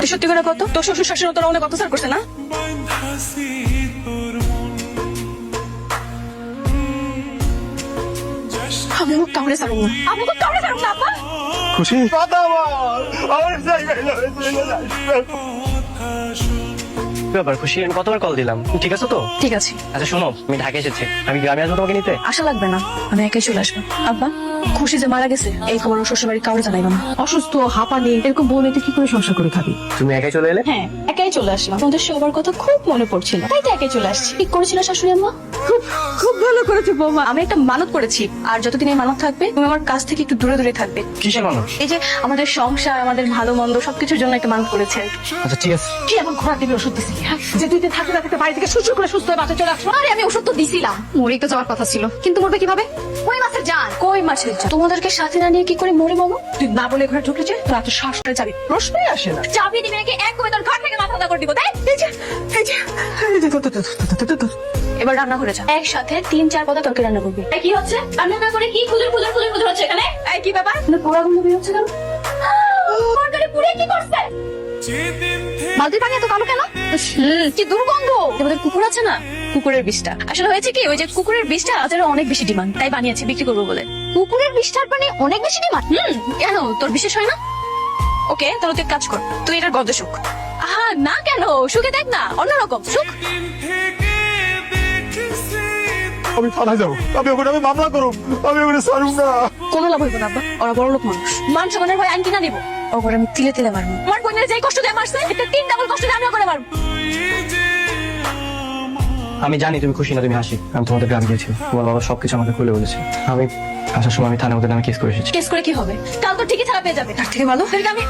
তুই সত্যি করে কত তোর শ্বশুর শাশুড়ি তোর অনেক অত্যাচার করছে না? আমি মুখ কামড়ে ছাড়ব না, আমি মুখ কামড়ে ছাড়ব না আব্বা। খুশি ব্যাপার খুশি, আমি কতবার কল দিলাম, ঠিক আছে তো? ঠিক আছে, আচ্ছা শোনো, আমি ঢাকা এসেছি, আমি গ্রামে আসবো তোমাকে নিতে। আশা লাগবে না, আমি একাই চলে আসবো। আব্বা, খুশি যে মারা গেছে এই খবর ওর শ্বশুর বাড়ি কাউরে জানাইব না। অসুস্থ হাঁপানি এরকম বউ মেয়েতে কি করে সংসার করে খাবি? তুমি একাই চলে এলে? হ্যাঁ, একাই চলে আসলাম। তোমাদের সবার কথা খুব মনে পড়ছিল, তাই তো একাই চলে আসছি। ঠিক করেছিল শাশুড়ি আম্মা? খুব ভালো করেছে বৌমা। আমি একটা মানত করেছি, আর যতদিন এই মানত থাকবে তুমি আমার কাছ থেকে একটু দূরে দূরে থাকবে। কিসের মানুষ? এই যে আমাদের সংসার, আমাদের ভালো মন্দ সবকিছুর জন্য একটা মানত করেছে। আচ্ছা ঠিক আছে। কি এমন ঘোড়া টিভি ওষুধ দিছিলি যে তুই থাকতে না থাকতে বাড়ি থেকে সুস্থ করে সুস্থ হয়ে বাসা চলে আসলো? আরে আমি ওষুধ তো দিছিলাম, মরে তো যাওয়ার কথা ছিল, কিন্তু মরবে কিভাবে? কই মাছের জান, কই মাছের জান। তোমাদেরকে সাথে না নিয়ে কি করে মরে বলো? তুই না বলে ঘরে ঢুকেছে তোর এত শ্বাস করে যাবি, প্রশ্নই আসে না। চাবি দিবি নাকি এক কবে তোর ঘর থেকে মাথা করে দিব? তাই এবার রান্না করে যা, একসাথে 3-4 পদা তরকারি রান্না করবি। কি হচ্ছে? রান্না না করে কি খুজুর খুজুর খুজুর খুজুর হচ্ছে এখানে? এই কি ব্যাপার? না পোড়া গন্ধ বের হচ্ছে কেন? তরকারি পুড়ে কি করছে? বালতির পানি এত কালো কেন? কি দুর্গন্ধ। আমাদের কুকুর আছে না, কুকুরের বিষটা। আসলে হয়েছে কি, ওই যে কুকুরের বিষটা বাজারে অনেক বেশি ডিমান্ড, তাই বানিয়েছি বিক্রি করবো বলে। কুকুরের বিষটার পানি অনেক বেশি ডিমান্ড? কেন, তোর বিশেষ হয় না? ওকে, তাহলে তুই এক কাজ কর, তুই এটার গন্ধে শুক। আহা না, কেন শুকে দেখ না, অন্যরকম শুক। আমি থানায় যাবো, আমি ওখানে মামলা করব, আমি ওখানে ছাড়ব না। কোনো লাভ হইব না আব্বা, ওরা বড় লোক মানুষ, মান সম্মানের ভয় আইন কিনা দিব। ওপর আমি তিলে তিলে মারবো। আমার বোনের যে কষ্ট দিয়ে মারছে, এটা 3 ডাবল কষ্ট দিয়ে আমিও করে মারবো। আমি জানি তুমি খুশি না, তুমি হাসি। আমি তোমাদের গ্রামে গিয়েছি, তোমার বাবা সবকিছু আমাকে খুলে বলেছে। আমি আসার সময় আমি থানার মধ্যে নামে কেস করে এসেছি। কেস করে কি হবে? কাল তো ঠিকই ছাড়া পেয়ে যাবে। তার থেকে ভালো আমি